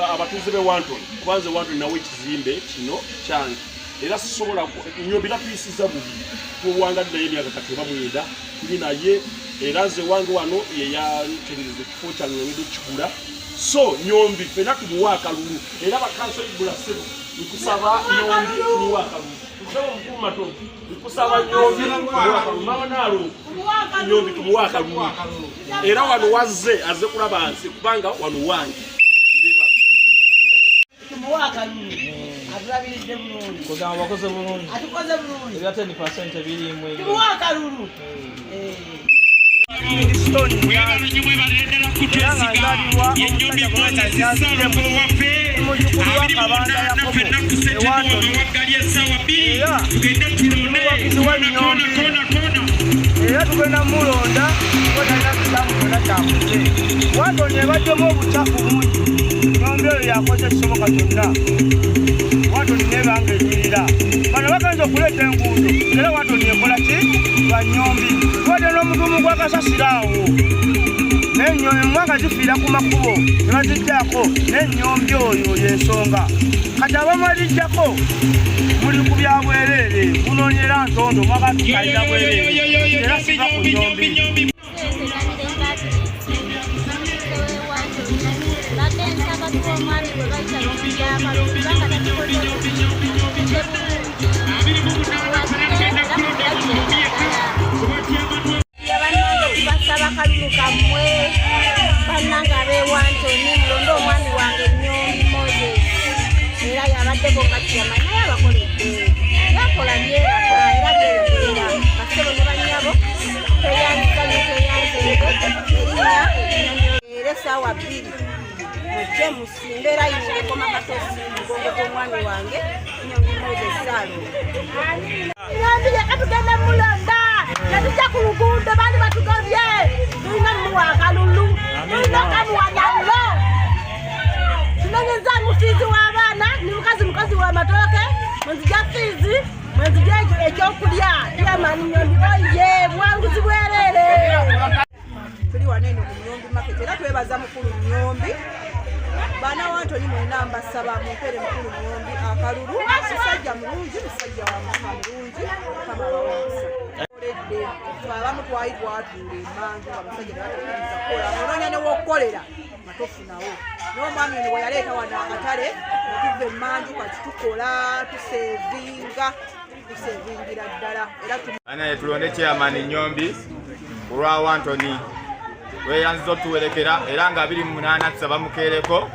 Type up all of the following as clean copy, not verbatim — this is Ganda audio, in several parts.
abatuuze be Wantoni kubanze Wantoni nawe ekizimbe kino kyange era sisobola Nnyombi tuyisiza bubi kuwangadde emyaka 30 kuli naye era nze wange wano yeyategereza ekifo kyange ngendo kikula so Nnyombi fena tumuwa akalulu era bakanso ibula sebo nikusaba Nnyombi tumuwa akalulu kusaba mukulu Matovu nikusaba Nnyombi tumuwa akalulu mama nalo Nnyombi tumuwa akalulu era wano wazze aze kulaba nsi kubanga wano wange tumuwa akalulu atulabiride bulungi kugamba bakoze bulungi atukoze bulungi era 10% ebirimwe tumuwa akalulu era tugenda mulonda kotalina kitamukona kyamuze Wantoni ebaddemu obucafu bungi Nnyombi oyo yakoze ekisoboka kyonna Wantoni nebanga enyirira bano bagenza okuleeta enguudo era Wantoni ekola ki lwa Nnyombi wadde n'omudumu gw'akasasiraawo n'ennyombi mwanga zifiira ku makubo ne baziggyako n'ennyombi oyo y'ensonga kati abamulijjako muli ku bya bwereere munoonyera ntondo mwakakalira bwereere era siva ku Nnyombi sawa bili muje musimbera yinge koma katosi ngongo komwani wange Nnyombi moze salo Nnyombi yakatugenda mulonda yatujja ku luguudo bali batugobye tulina muwa akalulu tulina kamuwa nallo tunanyeza mufizi w'abaana ni mukazi wa matooke mwenzija fizi mwenzija ekyokulya yamani Nnyombi oye bwanguzi bwerere tuli wanene ku Nnyombi market era twebaza mukulu Nnyombi bana Wantoni mwena mbasaba mumpere mukulu Nnyombi akalulu musajja mulungi musajja wa mutima mulungi kama bawonsa oledde abamu twayibwa atule mangu abasajja batakuliza kola munonya ne wokolera matofunawo n'omwami ono weyaleeta wano akatale tuve manju kati tukola tusevingira ddala era tulonde chairman Nnyombi olwa Wantoni weyanziza otuwerekera era nga 28 tusaba mukeereko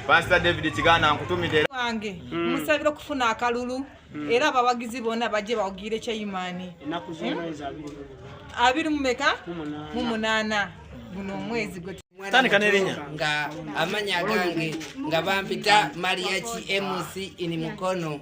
Pastor David Kigana nkutumide wange musabira okufuna akalulu era abawagizi bonna bajje bawugire chairman enaku z'omwezi 28 guno omwezi gwe tandika n'erinnya nga amanya gange nga bampita Mariachi MC ini Mukono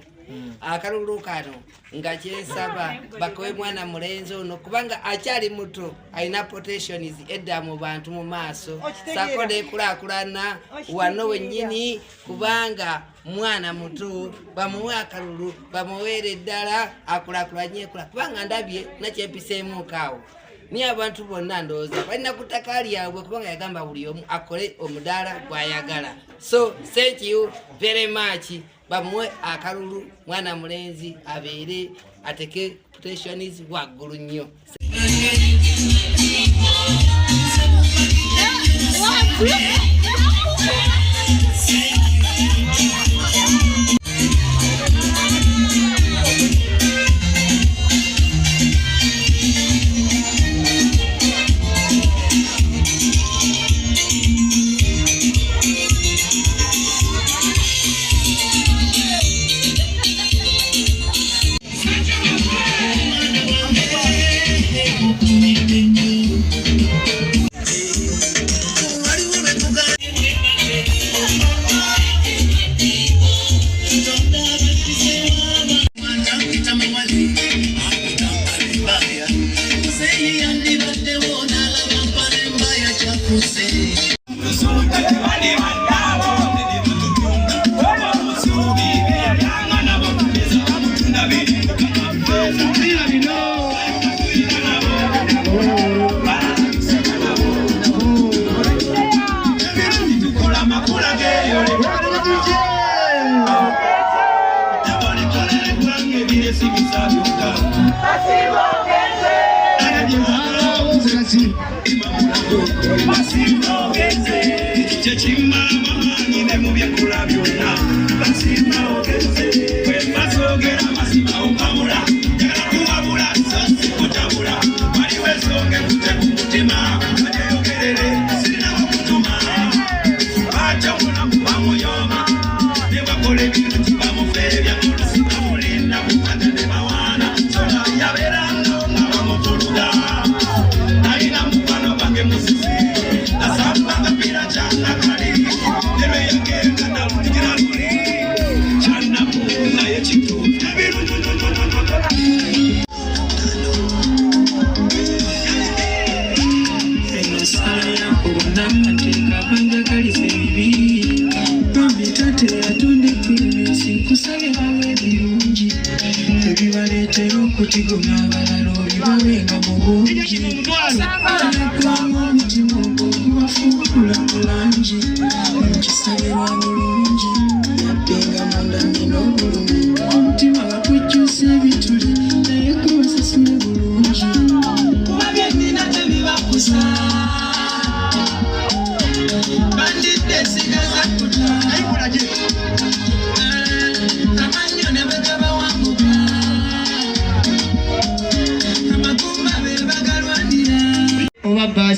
akalulu kano nga kyesaba bakowe mwana mulenzi ono kubanga akyali muto alina potentials edda mu bantu mu maaso sakole kulakulana wano wennyini kubanga mwana muto bamuwe akalulu bamuweere eddala akulakulanye kubanga ndabye nakyempiseemu kaawo ni abantu bonna ndowooza balina kutaka lyabwe kubanga yagamba buli omu akole omudaala gw'ayagala so thank you very much bamuwe akalulu mwana mulenzi abeere ateke potentials waggulu nnyo Waliwo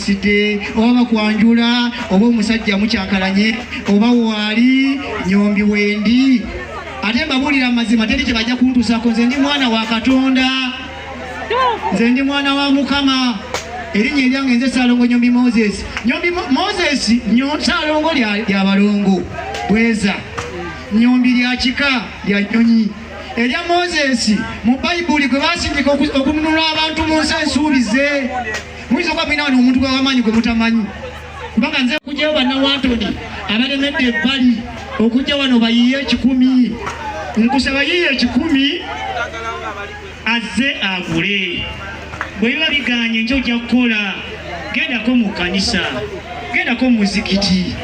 baside oba kwanjula oba omusajja mukyakalanye oba wali nyombi wendi ate mbabulira mazima teri kibajja kuntusako nze ndi mwana wa Katonda nze ndi mwana wa Mukama erinnya eryange nze Salongo Nyombi Moses Nyombi Moses Salongo lya balongo bweza nyombi lya kika lya nyonyi erya Moses mu Bayibuli gwe basindika okununula abantu mu nsi ensuubize mwizo kwa mwina wano omuntu gwamanyi gwe mutamanyi mbanga nze kujjayo bannawantoni abalemedde ebbali okujja wano bayiye 10 nkusaba yiye 10 azze agule bwe biba biganye njo ojja kukola gendako mu kanisa gendako mu muzikiti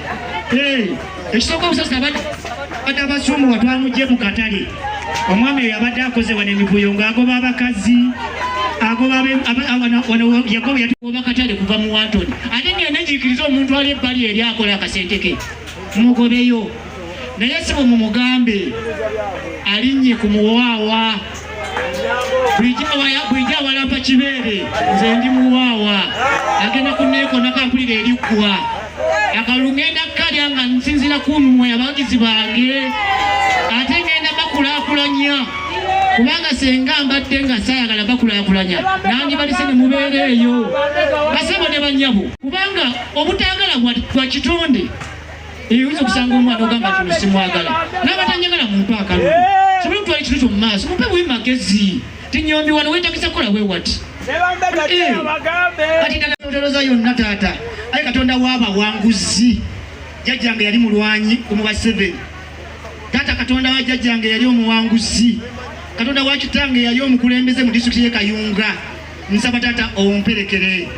ekisooka obusasa badde abasuumu watwamugye mu katale omwami oyo abadde akoze wano emivuyo ng'agoba abakazi yagoba katale kuva mu Wantoni ate ngenda njikiriza omuntu ali ebbali eri akola akasente ke mugobeyo naye si bwe mumugambe alinnye ku muwaawa bulijja awalampa kibeere nze ndi muwaawa agenda kuneekona kampulira eriggwa akalulu ngenda kkalya nga nsinzira ku mmwe abagizi bange ate ngenda bakulaakulanya kubanga senga mbadde nga saayagala bakulaakulanya nandibalise ne mubeera eyo basebo ne bannyabo kubanga obutaagala bwa kitonde oyinza okusanga omwana ogamba kino simwagala n'abatanyagala muntu akalulu sobola okutwala ekintu kyo mu maaso mupe bwe magezi tinyombi wano weetagisa kukola bwe wati kati ddala yonna taata aye Katonda w'abawanguzi jjajjange yali mulwanyi omuba 7 taata Katonda wa jjajjange yali omuwanguzi Katonda wa kitange yali omukulembeze mu disitulikiti y'e Kayunga nsaba taata omperekere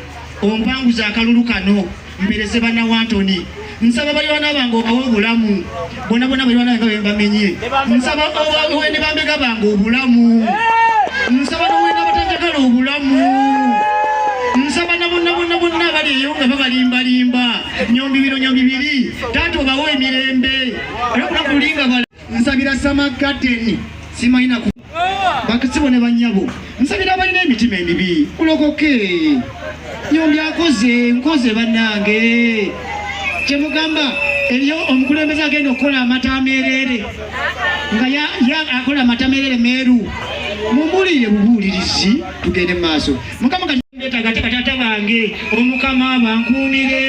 ompanguza akalulu kano mpereze bannawantoni nsaba balwana bange obawe obulamu bona balwana bange bamenye nsaba owene bambega bange obulamu nsaba n'owene abatanjagala obulamu nsaba na bonna bali eyo nga babalimbalimba nyombi bibiri taata obawe emirembe olwokuna kulinga nsabira Samagadeni simayina bakasibo ne bannyabo nsabira abalina emitima emibi kulokoke nyombi nkoze bannange kyemugamba eriyo omukulembeze agenda okukola amatamerere nga akola amatamerere meeru mumulire bubuulirizi tugende maaso mukama kandeetaga ate kataata bange omukama bankuumire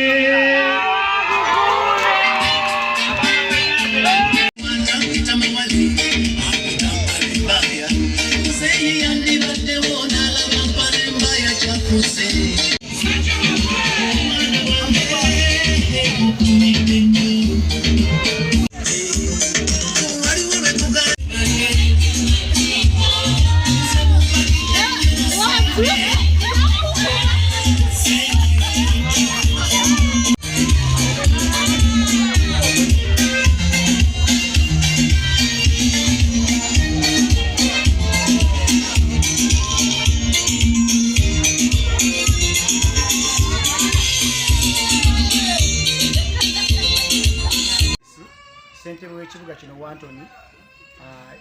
ssentebe w'ekibuga kino Wantoni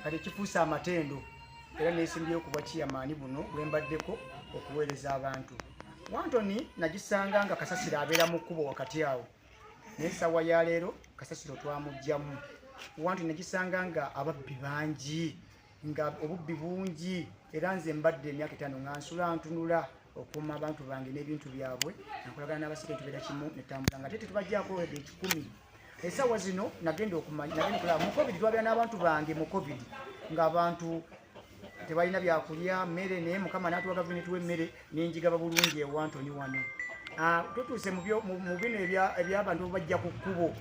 kati kifuusa amatendo era neesimbyeyo ku bwakiyamaani buno bwe mbaddeko okuweereza abantu. Wantoni nagisanga nga kasasiro abeera mu kkubo wakati awo naye essaawa ya leero kasasiro twamuggyamu. Wantoni nagisanga nga ababbi bangi nga obubbi bungi era nze mbadde emyaka 5 nga nsula ntunula okuuma abantu bange n'ebintu byabwe nakolagana n'abasire tubeera kimu netambula nga tete tubajjako wedde 10. Essaawa zino nagenda okulaba mu covid twabeera n'abantu bange mu covid ng'abantu tebalina byakulya mmere naye mukama n'atuwa gavumenti w'emmere n'enjigaba bulungi e Wantoni wano. Tutuuse mu bino eby'abantu bajja ku kkubo.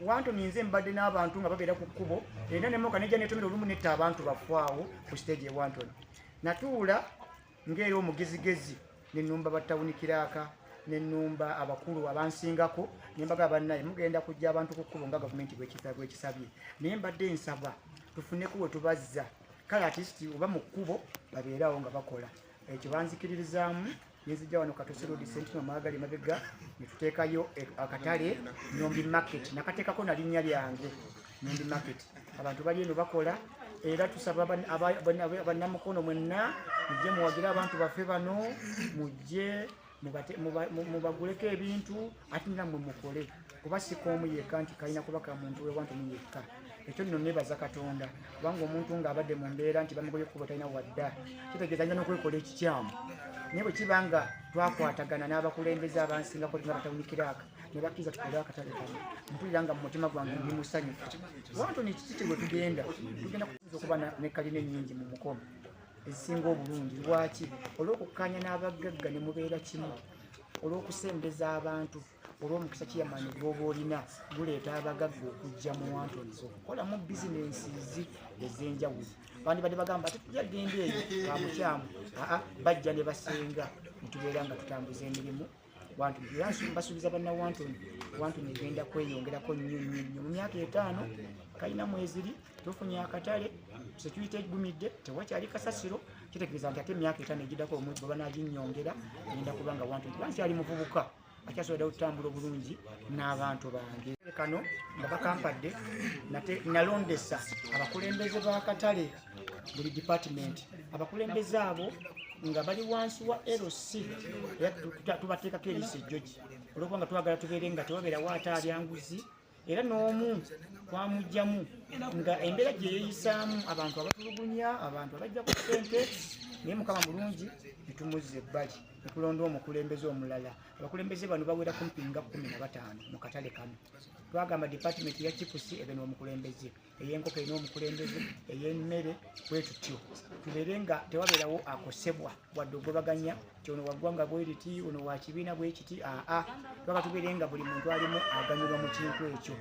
Wantoni nze mbadde n'abantu nga babeera ku kkubo era nemoka nejja netomera olumu netta abantu bafaawo ku stage e Wantoni. Natuula ng'era omugezigezi nenumba batawuni kiraaka nenumba abakulu abansingako nembaga bannaye mugenda kujja abantu ku kkubo nga gavumenti bwekisabye naye mbadde nsaba tufuneko we tubazza kale artist oba mu kkubo babeerawo nga bakola ekyo banzikiririzaamu nenzijja wano Katosi Road Sentinel Maagali mabega netuteekayo akatale Nyombi Market nakateekako na linnya lyange Nyombi Market abantu bali eno bakola era tusaba bannamukono mwenna mujje muwagira abantu baffe bano mujje mubaguleko ebintu ate nammwe mukole kuba sikoomu yekka nti kalina kuba ka muntu we Wantoni yekka. Ekyo nno nebaza Katonda kubanga omuntu ng'abadde mu mbeera nti bamugoye kuba talina wadda kitegeeza nnyo n'okwekola ekikyamu naye bwe kiba nga twakwatagana n'abakulembeze abansingako nga batawuni kiraaka ne bakkiriza tukole akatale kano mpulira nga mu mutima gwange ndi musanyufu. Wantoni kiki bwe tugenda kuyinza okuba ne kalina ennyingi mu mukono ezisinga obulungi. Lwaki? Olw'okukkaanya n'abagagga ne mubeera kimu, olw'okusembeza abantu, olw'omukisa kiyamaani gw'oba olina guleeta abagagga okujja mu Wantoni okukolamu bizinensi ez'enjawulo. Bandi badde bagamba ate tujja genda eyo kamukyamu bajja ne basenga netubeera nga tutambuza emirimu Wantoni. Era mbasuubiza banna Wantoni egenda kweyongerako nnyo mu myaka 5 kalina mweziri tufunye akatale security egumidde tewakyali kasasiro kitegeeza nti ate emyaka 5 egiddako omuntu bwe banaginnyongera egenda kubanga Wantoni bankyali muvubuka akyasobola okutambula obulungi n'abantu bange. Kano nga bakampadde nalondesa abakulembeze b'akatale buli department abakulembeze abo nga bali wansi wa LC era tubateekako erisi ejjogi olwokubanga twagala tubeere nga tewabeerawo ate alyanguzi era n'omu twamugjamu nga embeera gye yeeyisaamu abantu abatulugunya abantu abajja ku ssente naye mukama mulungi netumuzza ebbali netulonda omukulembeze omulala. Abakulembeze bano bawera kumpi nga 15 mu katale kano. Twagamba department ya chipusi ebe n'omukulembeze ey'enkoko erina omukulembeze ey'emmere bwe tutyo tubeere nga tewabeerawo akosebwa wadde ogobaganya ti ono waggwanga bweriti ono wa kibiina bwe kiti twaba tubeere nga buli muntu alimu aganyulwa mu kintu ekyo.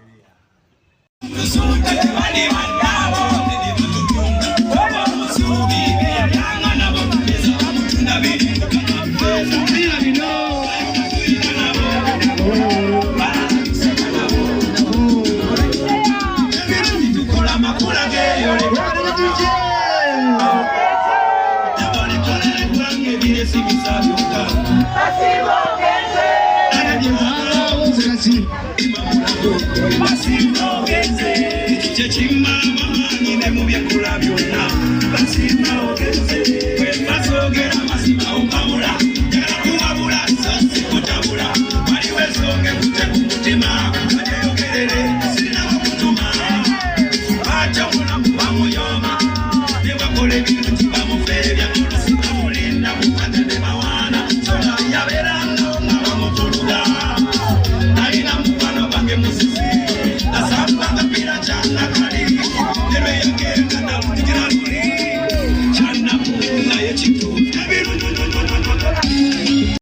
Acha mwana mwamu yoma, newa kole bitu